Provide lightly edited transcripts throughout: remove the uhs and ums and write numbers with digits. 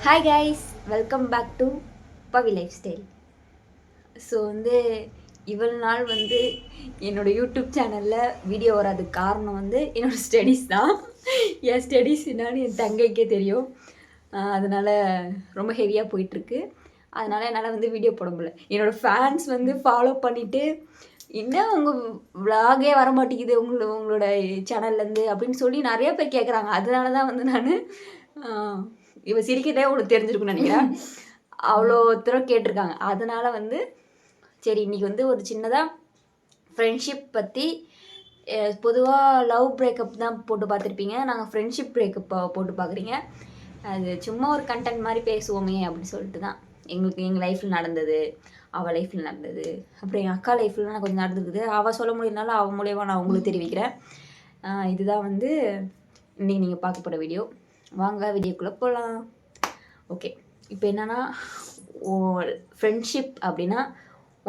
Hi guys, welcome back to Pavi lifestyle. So இவ்வளோ நாள் என்னோடய யூடியூப் சேனலில் வீடியோ வராதுக்கு காரணம் என்னோடய ஸ்டடீஸ் தான். என் ஸ்டடீஸ் என்னான்னு என் தங்கைக்கே தெரியும். அதனால் ரொம்ப ஹெவியாக போயிட்டுருக்கு. அதனால் என்னால் வீடியோ போட முடியல. என்னோடய ஃபேன்ஸ் ஃபாலோ பண்ணிவிட்டு இன்னும் உங்கள் விலாகே வர மாட்டேங்குது உங்களோட சேனல்லேருந்து அப்படின்னு சொல்லி நிறைய பேர் கேட்குறாங்க. அதனால தான் நான் இவ சிரிக்கிறதே உங்களுக்கு தெரிஞ்சிருக்குன்னு நினைக்கிறேன். அவ்வளோ தூரம் கேட்டிருக்காங்க. அதனால் சரி இன்றைக்கி ஒரு சின்னதாக ஃப்ரெண்ட்ஷிப் பற்றி, பொதுவாக லவ் பிரேக்கப் தான் போட்டு பார்த்துருப்பீங்க. நாங்கள் ஃப்ரெண்ட்ஷிப் பிரேக்கப் போட்டு பார்க்குறீங்க. அது சும்மா ஒரு கண்டென்ட் மாதிரி பேசுவோமே அப்படின்னு சொல்லிட்டு தான். எங்கள் லைஃப்பில் நடந்தது, அவள் லைஃப்பில் நடந்தது, அப்புறம் எங்கள் அக்கா லைஃப்பில் நான் கொஞ்சம் நடந்துருக்குது. அவள் சொல்ல முடியறதுனால அவள் மூலியமாக நான் உங்களுக்கு தெரிவிக்கிறேன். இதுதான் இன்றைக்கி நீங்கள் பார்க்க போகிற வீடியோ. வாங்க வீடியோக்குள்ளே போகலாம். ஓகே, இப்போ என்னென்னா ஃப்ரெண்ட்ஷிப் அப்படின்னா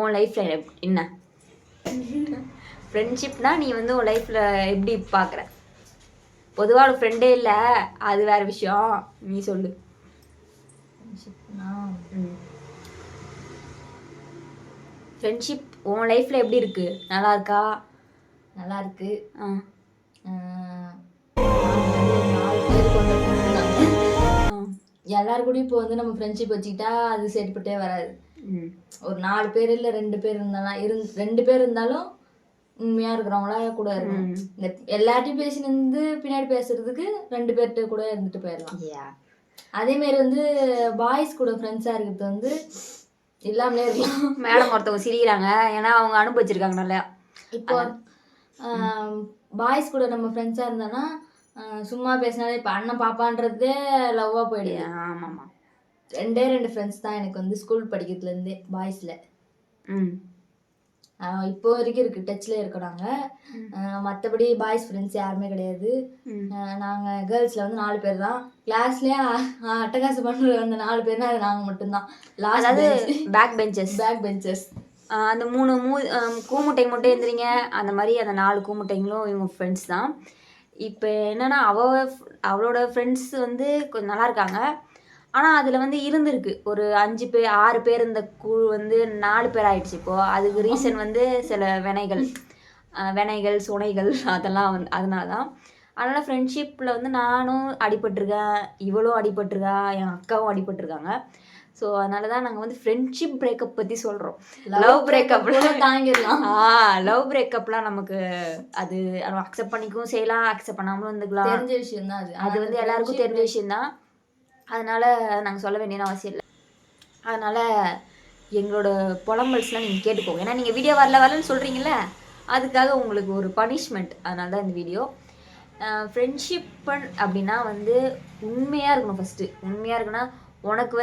உன் லைஃப்பில் என்ன ஃப்ரெண்ட்ஷிப்னா நீ உன் லைஃப்பில் எப்படி பார்க்குற? பொதுவாக ஒரு ஃப்ரெண்டே இல்லை, அது வேறு விஷயம். நீ சொல்லு. ஃப்ரெண்ட்ஷிப் உன் லைஃப்பில் எப்படி இருக்குது? நல்லா இருக்கா? நல்லா இருக்கு. எல்லாரு கூடயும் இப்போ நம்ம ஃப்ரெண்ட்ஷிப் வச்சுக்கிட்டா அது சரிப்பட்டே வராது. ஒரு 4 பேர் இல்லை 2 பேர் இருந்தாலும் 2 பேர் இருந்தாலும் உண்மையாக இருக்கிறவங்களா கூட இருக்கணும். இந்த எல்லாத்தையும் பேசினு பின்னாடி பேசுறதுக்கு 2 பேர்கிட்ட கூட இருந்துட்டு போயிடலாம். அதேமாரி பாய்ஸ் கூட ஃப்ரெண்ட்ஸாக இருக்கிறது இல்லாமலே இருக்கலாம். மேடம் ஒருத்தவங்க சிரிக்கிறாங்க, ஏன்னா அவங்க அனுபவிச்சிருக்காங்க நல்லா. இப்போ பாய்ஸ் கூட நம்ம ஃப்ரெண்ட்ஸாக இருந்தோன்னா சும்மா பேசினாலே இப்போ அண்ணன் பாப்பான்றதே லவ்வாக போயிடுது. ஆமாம்மா. 2 ஃப்ரெண்ட்ஸ் தான் எனக்கு ஸ்கூல் படிக்கிறதுலேருந்தே பாய்ஸில். இப்போ வரைக்கும் இருக்குது, டச்சில் இருக்கிறாங்க. மற்றபடி பாய்ஸ் ஃப்ரெண்ட்ஸ் யாருமே கிடையாது. நாங்கள் கேர்ள்ஸில் 4 பேர் தான். கிளாஸ்லேயே அட்டகாசம் பண்ணுற அந்த 4 பேர்னா அது நாங்கள் மட்டும்தான். Back benches. அந்த 3 கூமுட்டை மட்டும் எழுந்திரிங்க, அந்த மாதிரி அந்த 4 கூமுட்டைங்களும் இவங்க ஃப்ரெண்ட்ஸ் தான். இப்போ என்னென்னா அவளோட ஃப்ரெண்ட்ஸ் கொஞ்சம் நல்லா இருக்காங்க. ஆனால் அதில் இருந்திருக்கு ஒரு 5 பேர் 6 பேர் இந்த குழு 4 பேர் ஆயிடுச்சு. இப்போது அதுக்கு ரீசன் சில வினைகள் சுனைகள் அதெல்லாம் அதனால தான். அதனால் ஃப்ரெண்ட்ஷிப்பில் நானும் அடிபட்டிருக்கேன், இவளும் அடிபட்டிருக்கா, என் அக்காவும் அடிபட்டிருக்காங்க. ஸோ அதனால தான் நாங்கள் ஃப்ரெண்ட்ஷிப் பிரேக்கப் பற்றி சொல்கிறோம். லவ் பிரேக்கப்லாம் தாங்கிடலாம். லவ் பிரேக்கப்லாம் நமக்கு அது அக்செப்ட் பண்ணிக்கவும் செய்யலாம், அக்செப்ட் பண்ணாமலும் இருந்துக்கலாம். தெரிஞ்ச விஷயம் தான் அது எல்லாருக்கும் தெரிஞ்ச விஷயந்தான். அதனால் நாங்கள் சொல்ல வேண்டிய அவசியம் இல்லை. அதனால் எங்களோட புலம்பல்ஸ்லாம் நீங்கள் கேட்டுக்கோங்க. ஏன்னா நீங்கள் வீடியோ வரலன்னு சொல்கிறீங்களே, அதுக்காக உங்களுக்கு ஒரு பனிஷ்மெண்ட். அதனால தான் இந்த வீடியோ. ஃப்ரெண்ட்ஷிப் அப்படின்னா உண்மையாக இருக்கணும். ஃபஸ்ட்டு உண்மையாக இருக்குன்னா உனக்கு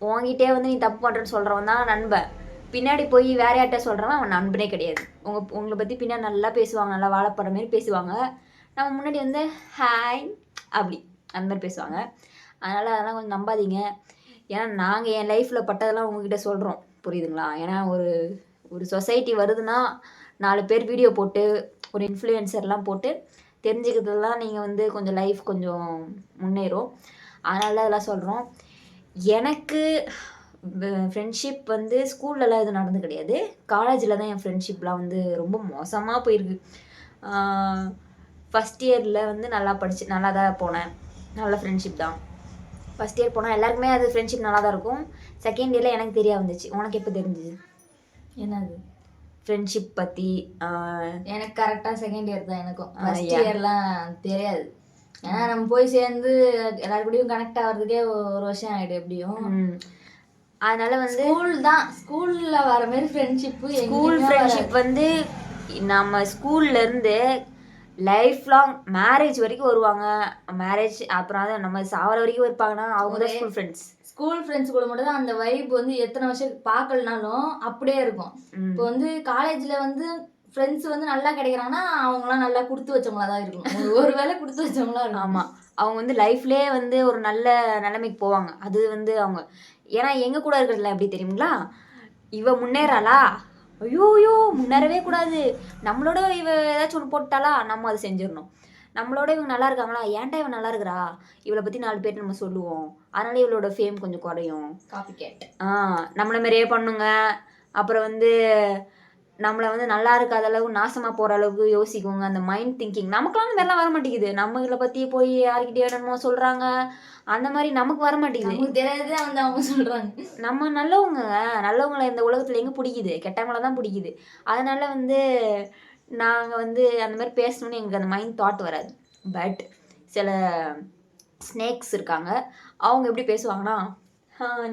உங்ககிட்டே நீ தப்பு பண்ணுறேன்னு சொல்கிறவன் தான் நண்பன். பின்னாடி போய் வேற யார்கிட்ட சொல்கிறவன் அவன் நண்பனே கிடையாது. உங்களை பற்றி பின்னாடி நல்லா பேசுவாங்க, நல்லா வாழைப்படுற மாரி பேசுவாங்க. நம்ம முன்னாடி ஹாய் அப்படி அந்த மாதிரி பேசுவாங்க. அதனால் அதெல்லாம் கொஞ்சம் நம்பாதீங்க. ஏன்னா நாங்கள் என் லைஃப்பில் பட்டதெல்லாம் உங்ககிட்ட சொல்கிறோம், புரியுதுங்களா? ஏன்னா ஒரு சொசைட்டி வருதுன்னா 4 பேர் வீடியோ போட்டு ஒரு இன்ஃப்ளூயன்சர்லாம் போட்டு தெரிஞ்சுக்கிறதுலாம் நீங்கள் கொஞ்சம் லைஃப் கொஞ்சம் முன்னேறும். அதனால அதெல்லாம் சொல்கிறோம். எனக்கு ஃப்ரெண்ட்ஷிப் ஸ்கூல்லலாம் எதுவும் நடந்து கிடையாது. காலேஜில் தான் என் ஃப்ரெண்ட்ஷிப்லாம் ரொம்ப மோசமாக போயிருக்கு. ஃபஸ்ட் இயரில் நல்லா நல்லா தான் போனேன். நல்ல ஃப்ரெண்ட்ஷிப் தான். ஃபஸ்ட் இயர் போனால் எல்லாருக்குமே அது ஃப்ரெண்ட்ஷிப் நல்லா தான் இருக்கும். செகண்ட் இயரில் எனக்கு தெரிய வந்துச்சு. உனக்கு எப்போ தெரிஞ்சுது என்னது ஃப்ரெண்ட்ஷிப் பற்றி? எனக்கு கரெக்டாக செகண்ட் இயர் தான். எனக்கும் ஃபஸ்ட் இயர்லாம் தெரியாது. ஏன்னா நம்ம போய் சேர்ந்து எல்லாரு கூடயும் கனெக்ட் ஆகிறதுக்கே 1 வருஷம் ஆகிடும் எப்படியும். அதனால ஸ்கூல் தான். ஸ்கூலில் வர மாதிரி ஃப்ரெண்ட்ஷிப்பு, ஸ்கூல் ஃப்ரெண்ட்ஷிப் நம்ம ஸ்கூல்லேருந்து லைஃப் லாங் மேரேஜ் வரைக்கும் வருவாங்க. மேரேஜ் அப்புறம் நம்ம சாவர வரைக்கும் இருப்பாங்கன்னா அவங்க தான் ஸ்கூல் ஃப்ரெண்ட்ஸ். ஸ்கூல் ஃப்ரெண்ட்ஸ் கூட மட்டும் தான் அந்த வைப் எத்தனை வருஷம் பார்க்கலனாலும் அப்படியே இருக்கும். இப்போ காலேஜில் ஃப்ரெண்ட்ஸ் நல்லா கிடைக்கிறாங்கன்னா அவங்களாம் நல்லா கொடுத்து வச்சவங்களா தான் இருக்கும். ஒரு வேளை கொடுத்து வச்சவங்களா இருக்கும். ஆமாம், அவங்க லைஃப்லேயே ஒரு நல்ல நிலைமைக்கு போவாங்க. அது அவங்க ஏன்னா எங்கள் கூட இருக்கிறதுல எப்படி தெரியுங்களா? இவ முன்னேறாளா, ஐயோ முன்னேறவே கூடாது, நம்மளோட இவ ஏதாச்சும் ஒன்று போட்டாலா நம்ம அதை செஞ்சிடணும். நம்மளோட இவங்க நல்லா இருக்காங்களா, ஏன்டா இவன் நல்லா இருக்கிறா, இவளை பற்றி 4 பேர் நம்ம சொல்லுவோம், அதனால இவளோட ஃபேம் கொஞ்சம் குறையும். Copycat. நம்மளை மாதிரியே பண்ணுங்க. அப்புறம் வந்து நம்மளை வந்து நல்லா இருக்காத அளவுக்கு நாசமாக போகிற அளவுக்கு யோசிக்குங்க. அந்த மைண்ட் திங்கிங் நமக்குலாம் அந்த மாதிரிலாம் வர மாட்டேங்குது. நம்மளை பற்றி போய் யார்கிட்டயே என்னமோ சொல்கிறாங்க, அந்த மாதிரி நமக்கு வர மாட்டேங்குது. நமக்கு தெரியாதே வந்து அவங்க சொல்கிறாங்க. நம்ம நல்லவங்க, நல்லவங்களை இந்த உலகத்தில் எங்கே பிடிக்குது, கெட்டவங்கள தான் பிடிக்குது. அதனால வந்து நாங்கள் வந்து அந்த மாதிரி பேசணுன்னு எங்களுக்கு அந்த மைண்ட் தாட் வராது. பட் சில ஸ்னேக்ஸ் இருக்காங்க, அவங்க எப்படி பேசுவாங்கன்னா,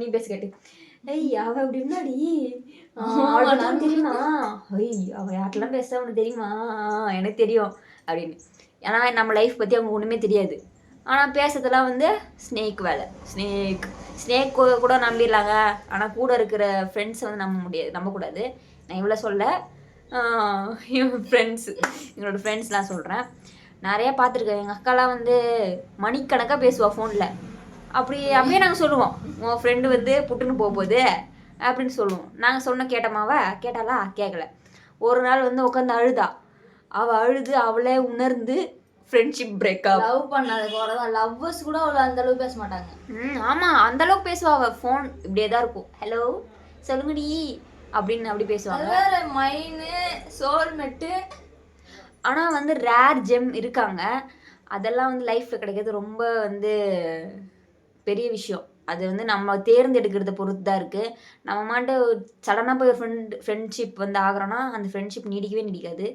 நீ பேச கேட்டு, ஐய் அவள் அப்படி இருந்தாடி, அவளுக்கு தெரியுமா, ஐய் அவள் யார்ட்டெல்லாம் பேசுகிறா உனக்கு தெரியுமா, எனக்கு தெரியும் அப்படின்னு. ஏன்னா நம்ம லைஃப் பற்றி அவங்க ஒன்றுமே தெரியாது. ஆனால் பேசுறதுலாம் வந்து ஸ்னேக் வேலை. ஸ்னேக் கூட நம்பிடலாங்க, ஆனால் கூட இருக்கிற ஃப்ரெண்ட்ஸை வந்து நம்பக்கூடாது. நான் இவ்வளோ சொல்ல, எங்களோட ஃப்ரெண்ட்ஸ்லாம் சொல்கிறேன். நிறையா பார்த்துருக்கேன். எங்கள் அக்காலாம் வந்து மணிக்கணக்காக பேசுவாள் ஃபோனில். அப்படியே நாங்கள் சொல்லுவோம், உன் ஃப்ரெண்டு வந்து புட்டுன்னு போகுது அப்படின்னு சொல்லுவோம். நாங்கள் சொன்ன கேட்டாளா, கேட்கல. ஒரு நாள் வந்து உட்காந்து அழுதா. அவள் அழுது அவளே உணர்ந்து ஃப்ரெண்ட்ஷிப் பிரேக்கப். லவ் பண்ணாத குறைதான், லவ்வர்ஸ் கூட அவளை அந்த அளவுக்கு பேச மாட்டாங்க. ஆமாம், அந்த அளவுக்கு பேசுவா. அவள் ஃபோன் இப்படியே தான் இருக்கும், ஹலோ சொல்லுங்கடி அப்படின்னு அப்படி பேசுவாங்க. வேற மைனு சோல்மெட்டு. ஆனால் வந்து ரேர் ஜெம் இருக்காங்க. அதெல்லாம் வந்து லைஃப்பில் கிடைக்கிறது ரொம்ப வந்து பெரிய விஷயம். அது வந்து நம்ம தேர்ந்தெடுக்கிறத பொறுத்து தான் இருக்குது. நம்ம மாட்டு சடனாக போய் ஒரு ஃப்ரெண்ட்ஷிப் வந்து ஆகிறோன்னா அந்த ஃப்ரெண்ட்ஷிப் நீடிக்காது.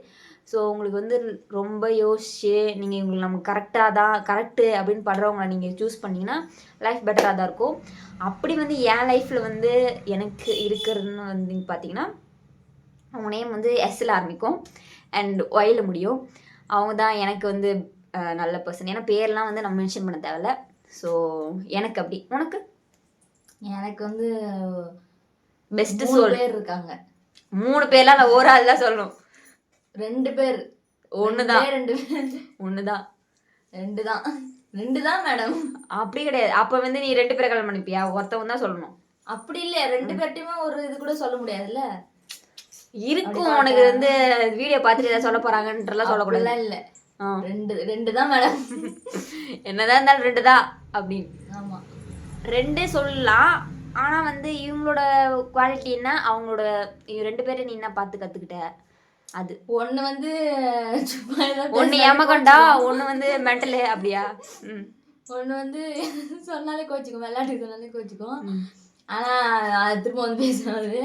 ஸோ உங்களுக்கு வந்து ரொம்ப யோசிச்சு நீங்கள் இவங்களுக்கு நம்ம கரெக்டு அப்படின்னு படுறவங்கள நீங்கள் சூஸ் பண்ணிங்கன்னா லைஃப் பெட்டராக தான் இருக்கும். அப்படி வந்து என் லைஃப்பில் வந்து எனக்கு இருக்கிறதுன்னு வந்து பார்த்தீங்கன்னா, அவங்க நேம் வந்து எஸ்ஸில் ஆரம்பிக்கும் அண்ட் ஒயில் முடியும். அவங்க தான் எனக்கு வந்து நல்ல பர்சன். ஏன்னா பேர்லாம் வந்து நம்ம மென்ஷன் பண்ண தேவையில்ல. ஸோ எனக்கு அப்படி. உனக்கு? எனக்கு வந்து பெஸ்ட் சோல் பேர் இருக்காங்க. 3 பேர்லாம் நான் ஒரு ஆள் தான் சொல்லணும். 2 பேர். ஒண்ணுதான் மேடம். அப்படி கிடையாது. அப்ப வந்து நீ 2 பேரை கல்யாணம் பண்ணிப்பியா? ஒருத்தவங்க தான் சொல்லணும். அப்படி இல்ல, 2 பேர்ட்டையுமே ஒரு இது கூட சொல்ல முடியாதுல்ல. இருக்கும். உனக்கு வந்து வீடியோ பார்த்துட்டு ஏதாவது சொல்ல போறாங்கன்றலாம் சொல்லக்கூடாது. இல்ல 2 தான் மேடம். என்னதான் இருந்தாலும் 2 தான் அப்படின்னு. ஆமா, 2 சொல்லலாம். ஆனா வந்து இவங்களோட குவாலிட்டி என்ன, அவங்களோட 2 பேரை நீ என்ன பார்த்து கத்துக்கிட்ட? அது ஒண்ணு வந்து ஒண்ணு ஏமகண்டா, ஒண்ணு வந்து மென்டலு. அப்படியா? ஒண்ணு வந்து சொன்னாலே கோச்சிக்கும், விளையாட்டுக்கு சொன்னாலே கோச்சிக்கும். ஆனா அது திரும்ப வந்து பேசுறது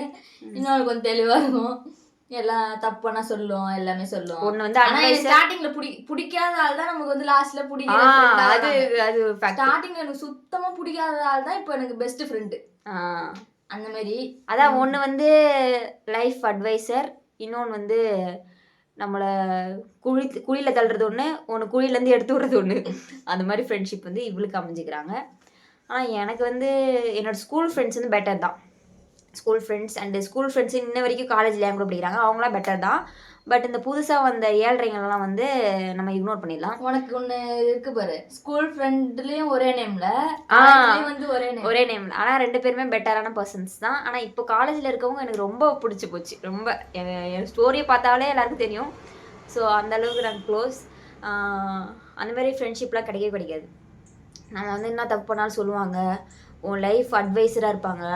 இன்னொரு கொஞ்சம் தெளிவா இருக்கும். எல்லாம் தப்பானா சொல்லும், எல்லாமே சொல்லும். ஒண்ணு வந்து ஸ்டார்டிங்ல பிடிக்காத ஆள் தான் நமக்கு வந்து லாஸ்ட்ல பிடிக்கும். அது ஸ்டார்டிங்ல எனக்கு சுத்தமா பிடிக்காத ஆள் தான் இப்போ எனக்கு பெஸ்ட் ஃப்ரெண்டு. அந்த மாதிரி. அதான் ஒண்ணு வந்து லைஃப் அட்வைசர், இன்னொன்று வந்து நம்மளை குழியில் தள்ளுறது ஒன்று குழியிலேருந்து எடுத்து விடுறது ஒன்று. அந்த மாதிரி ஃப்ரெண்ட்ஷிப் வந்து இவளுக்கு அமைஞ்சிக்கிறாங்க. ஆனால் எனக்கு வந்து என்னோடய ஸ்கூல் ஃப்ரெண்ட்ஸ் வந்து பெட்டர் தான். ஸ்கூல் ஃப்ரெண்ட்ஸ் இன்ன வரைக்கும் காலேஜில் என் கூட படிக்கிறாங்க, அவங்களாம் பெட்டர் தான். பட் இந்த புதுசாக வந்த ஏழ்றைங்கள்லாம் வந்து நம்ம இக்னோர் பண்ணிடலாம். உனக்கு ஒன்று இருக்கு பாரு, ஸ்கூல் ஃப்ரெண்ட்லேயும் ஒரே நேமில் வந்து ஒரே நேமில். ஆனால் 2 பேருமே பெட்டரான பர்சன்ஸ் தான். ஆனால் இப்போ காலேஜில் இருக்கவங்க எனக்கு ரொம்ப பிடிச்சி போச்சு. ரொம்ப என் ஸ்டோரியை பார்த்தாலே எல்லாருக்கும் தெரியும். ஸோ அந்தளவுக்கு நாங்கள் க்ளோஸ். அந்த மாதிரி ஃப்ரெண்ட்ஷிப்லாம் கிடைக்காது. நம்ம வந்து என்ன தப்பு பண்ணாலும் சொல்லுவாங்க, உன் லைஃப் அட்வைஸராக இருப்பாங்க.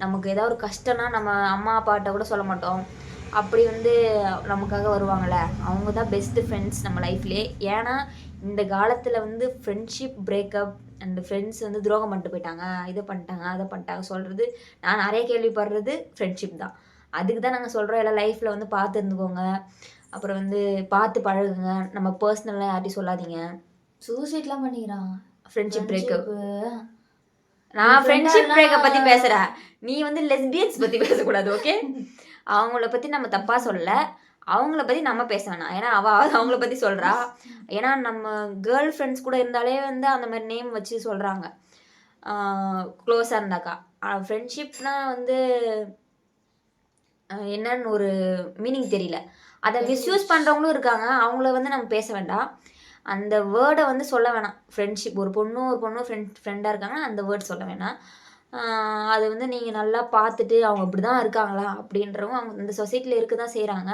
நமக்கு ஏதாவது ஒரு கஷ்டம்னா நம்ம அம்மா அப்பாட்ட கூட சொல்ல மாட்டோம், அப்படி வந்து நமக்காக வருவாங்கள்ல, அவங்க தான் பெஸ்ட்டு ஃப்ரெண்ட்ஸ் நம்ம லைஃப்லேயே. ஏன்னா இந்த காலத்தில் வந்து ஃப்ரெண்ட்ஷிப் பிரேக்கப் அண்ட் ஃப்ரெண்ட்ஸ் வந்து துரோகம் பண்ணிட்டு போயிட்டாங்க, இதை பண்ணிட்டாங்க அதை பண்ணிட்டாங்க சொல்கிறது நான் நிறைய கேள்விப்படுறது ஃப்ரெண்ட்ஷிப் தான். அதுக்கு தான் நாங்கள் சொல்கிறோம், எல்லாம் லைஃப்பில் வந்து பார்த்து இருந்துக்கோங்க, அப்புறம் வந்து பார்த்து பழகுங்க, நம்ம பர்சனலாக யார்ட்டையும் சொல்லாதீங்க. சூசைட்லாம் பண்ணிக்கிறான் ஃப்ரெண்ட்ஷிப் பிரேக்கப். நான் ஃப்ரெண்ட்ஷிப் பிரேக்கப் பற்றி பேசுகிறேன், நீ வந்து லெஸ்பியன்ஸ் பற்றி பேசக்கூடாது, ஓகே? அவங்கள பற்றி நம்ம தப்பாக சொல்ல, அவங்கள பற்றி நம்ம பேச வேணாம். ஏன்னா அவங்கள பற்றி சொல்கிறா. ஏன்னா நம்ம கேர்ள் ஃப்ரெண்ட்ஸ் கூட இருந்தாலே வந்து அந்த மாதிரி நேம் வச்சு சொல்கிறாங்க க்ளோஸாக இருந்தாக்கா. ஃப்ரெண்ட்ஷிப்னால் வந்து என்னன்னு ஒரு மீனிங் தெரியல. அதை மிஸ்யூஸ் பண்ணுறவங்களும் இருக்காங்க, அவங்கள வந்து நம்ம பேச வேண்டாம். அந்த வேர்டை வந்து சொல்ல வேணாம். ஃப்ரெண்ட்ஷிப் ஒரு பொண்ணு ஃப்ரெண்டாக இருக்காங்கன்னா அந்த வேர்ட் சொல்ல வேணாம். அது வந்து நீங்கள் நல்லா பார்த்துட்டு அவங்க இப்படி தான் இருக்காங்களா அப்படின்றவங்க அவங்க இந்த சொசைட்டியில் இருக்க தான் செய்கிறாங்க.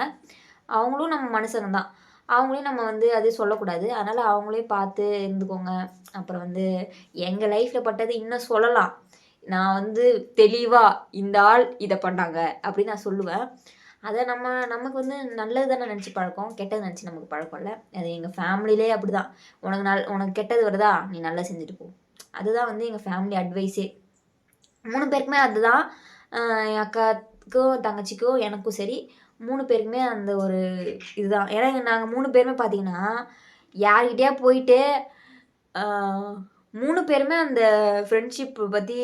அவங்களும் நம்ம மனுஷங்க தான். அவங்களையும் நம்ம வந்து அது சொல்லக்கூடாது. அதனால் அவங்களே பார்த்து இருந்துக்கோங்க. அப்புறம் வந்து எங்கள் லைஃப்பில் பட்டது இன்னும் சொல்லலாம். நான் வந்து தெளிவாக இந்த ஆள் இதை பண்ணாங்க அப்படின்னு நான் சொல்லுவேன். அதை நமக்கு வந்து நல்லது தானே நினச்சி பழக்கம், கெட்டது நினச்சி நமக்கு பழக்கம் இல்லை. அது எங்கள் ஃபேமிலியிலே அப்படி தான். உனக்கு கெட்டது வருதா, நீ நல்லா செஞ்சுட்டு போ. அதுதான் வந்து எங்கள் ஃபேமிலி அட்வைஸே. 3 பேருக்குமே அதுதான். என் அக்காவுக்கும் தங்கச்சிக்கும் எனக்கும் சரி 3 பேருக்குமே அந்த ஒரு இதுதான். ஏன்னா நாங்கள் 3 பேருமே பார்த்தீங்கன்னா யார்கிட்டயா போயிட்டு 3 பேருமே அந்த ஃப்ரெண்ட்ஷிப் பற்றி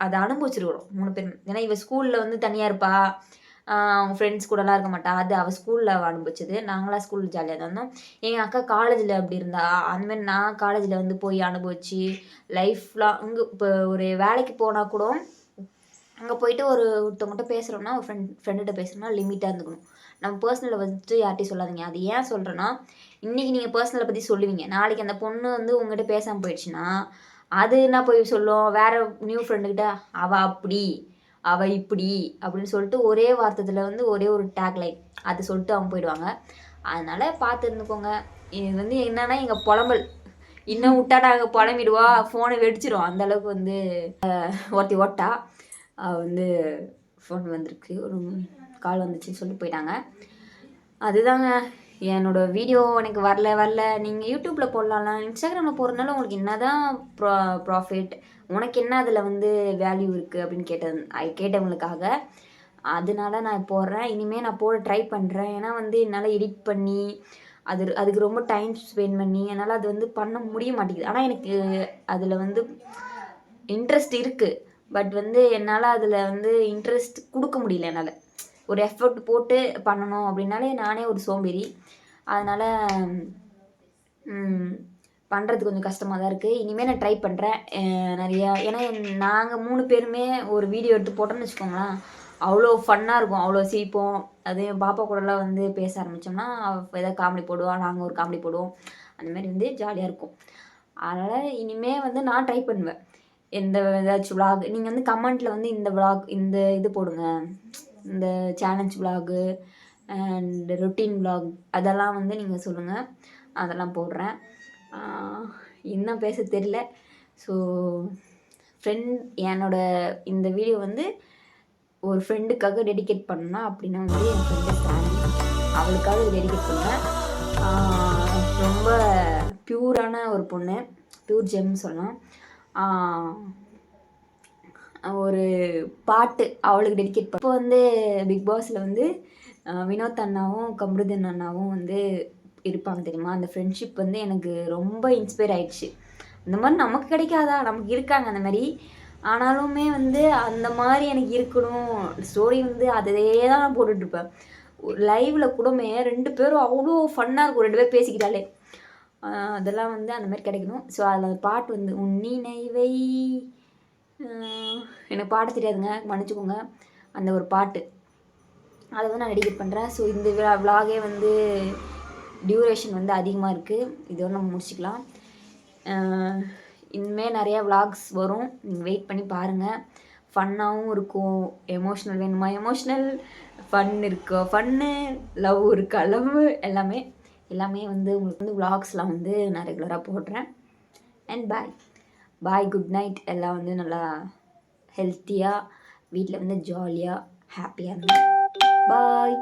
அதை அனுபவிச்சிருக்கிறோம் 3 பேருமே. ஏன்னா இவள் ஸ்கூலில் வந்து தனியாக இருப்பா, அவங்க ஃப்ரெண்ட்ஸ் கூடலாம் இருக்க மாட்டா. அது அவள் ஸ்கூலில் அனுபவிச்சது. நாங்களாம் ஸ்கூலில் ஜாலியாக தான் இருந்தோம். எங்கள் அக்கா காலேஜில் அப்படி இருந்தா. அந்தமாதிரி நான் காலேஜில் வந்து போய் அனுபவிச்சு லைஃப்லாம் இங்கே இப்போ ஒரு வேலைக்கு போனால் கூட அங்கே போயிட்டு ஒருத்தவங்ககிட்ட பேசுகிறோம்னா ஒரு ஃப்ரெண்டுகிட்ட பேசுகிறோம்னா லிமிட்டாக இருந்துக்கணும். நம்ம பர்சனலை வந்துட்டு யார்ட்டையும் சொல்லாதீங்க. அது ஏன் சொல்கிறேன்னா, இன்றைக்கி நீங்கள் பர்சனலை பற்றி சொல்லுவீங்க, நாளைக்கு அந்த பொண்ணு வந்து உங்கள்கிட்ட பேசாமல் போயிடுச்சுன்னா அது என்ன போய் சொல்லும், வேறு நியூ ஃப்ரெண்டுக்கிட்ட அவள் அப்படி அவள் இப்படி அப்படின்னு சொல்லிட்டு ஒரே வார்த்தத்தில் வந்து ஒரே ஒரு டேக்லைன் அது சொல்லிட்டு அவங்க போயிடுவாங்க. அதனால் பார்த்து இருந்துக்கோங்க. இது வந்து என்னன்னா எங்கள் புலம்பல் இன்னும் விட்டா நாங்கள் புலம்பிடுவா, ஃபோனை வெடிச்சிடும். அந்தளவுக்கு வந்து ஒருத்தி ஓட்டா வந்து ஃபோன் வந்திருக்கு, ஒரு கால் வந்துச்சுன்னு சொல்லி போயிட்டாங்க. அதுதாங்க என்னோடய வீடியோ. எனக்கு வரல நீங்கள் யூடியூப்பில் போடலாம், இன்ஸ்டாகிராமில் போடுறதுனால உங்களுக்கு என்ன தான் ப்ராஃபிட், உனக்கு என்ன அதில் வந்து வேல்யூ இருக்குது அப்படின்னு கேட்டவங்களுக்காக அதனால நான் போடுறேன். இனிமேல் நான் போட ட்ரை பண்ணுறேன். ஏன்னா வந்து என்னால் எடிட் பண்ணி அதுக்கு ரொம்ப டைம் ஸ்பெண்ட் பண்ணி என்னால் அது வந்து பண்ண முடிய மாட்டேங்குது. ஆனால் எனக்கு அதில் வந்து இன்ட்ரெஸ்ட் இருக்குது. பட் வந்து என்னால் அதில் வந்து இன்ட்ரெஸ்ட் கொடுக்க முடியல. என்னால் ஒரு எஃபர்ட் போட்டு பண்ணணும் அப்படின்னாலே நானே ஒரு சோம்பேறி. அதனால் பண்ணுறது கொஞ்சம் கஷ்டமாக தான் இருக்குது. இனிமேல் நான் ட்ரை பண்ணுறேன் நிறையா. ஏன்னா நாங்கள் 3 பேருமே ஒரு வீடியோ எடுத்து போட்டோம்னு வச்சுக்கோங்களேன், அவ்வளோ ஃபன்னாக இருக்கும், அவ்வளோ சிரிப்போம். அது என் பாப்பா கூடலாம் வந்து பேச ஆரம்பித்தோம்னா ஏதாவது காமெடி போடுவோம், நாங்கள் ஒரு காமெடி போடுவோம். அந்தமாதிரி வந்து ஜாலியாக இருக்கும். அதனால் இனிமேல் வந்து நான் ட்ரை பண்ணுவேன். ஏதாச்சும் விலாக் நீங்கள் வந்து கமெண்ட்டில் வந்து இந்த விலாக் இந்த இது போடுங்க, இந்த challenge vlog and routine vlog அதெல்லாம் வந்து நீங்கள் சொல்லுங்கள், அதெல்லாம் போடுறேன். இன்னும் பேச தெரியல. ஸோ இந்த வீடியோ வந்து ஒரு ஃப்ரெண்டுக்காக டெடிகேட் பண்ணா அப்படின்னா வந்து என் ஃப்ரெண்டு சாரி, அவளுக்காக டெடிகேட் பண்ணுறேன். ரொம்ப பியூரான ஒரு பொண்ணு, பியூர் ஜெம்னு சொல்லலாம். ஒரு பாட்டு அவளுக்கு டெடிகேட் பண்ண. இப்போ வந்து பிக் பாஸில் வந்து வினோத் அண்ணாவும் கம்ருதீன் அண்ணாவும் வந்து இருப்பாங்க தெரியுமா. அந்த ஃப்ரெண்ட்ஷிப் வந்து எனக்கு ரொம்ப இன்ஸ்பயர் ஆயிடுச்சு. இந்த மாதிரி நமக்கு கிடைக்காதா, நமக்கு இருக்காங்க அந்த மாதிரி. ஆனாலுமே வந்து அந்த மாதிரி எனக்கு இருக்கணும். ஸ்டோரி வந்து அதே தான் நான் போட்டுட்ருப்பேன். லைவில் கூடமே 2 பேரும் அவ்வளோ ஃபன்னாக இருக்கும். 2 பேர் பேசிக்கிட்டாலே அதெல்லாம் வந்து அந்த மாதிரி கிடைக்கணும். ஸோ அதில் பாட்டு வந்து உன் நினைவை, எனக்கு பாட தெரியாதுங்க, மன்னிச்சுக்கோங்க. அந்த ஒரு பாட்டு அதை வந்து நான் டெடிகேட் பண்ணுறேன். ஸோ இந்த விலாகே வந்து டியூரேஷன் வந்து அதிகமாக இருக்குது. இதோடு நம்ம முடிச்சுக்கலாம். இனிமேல் நிறையா விலாக்ஸ் வரும், நீங்கள் வெயிட் பண்ணி பாருங்கள். ஃபன்னாகவும் இருக்கும். எமோஷ்னல் வேணுமா எமோஷ்னல், ஃபன் இருக்கா ஃபன்னு, லவ் இருக்கா லவ், எல்லாமே வந்து உங்களுக்கு வந்து விலாக்ஸ்லாம் வந்து நான் ரெகுலராக போடுறேன். And bye good night. எல்லாம் வந்து நல்லா ஹெல்த்தியாக வீட்டில் வந்து ஜாலியாக ஹாப்பியாக இருந்தேன். பாய்.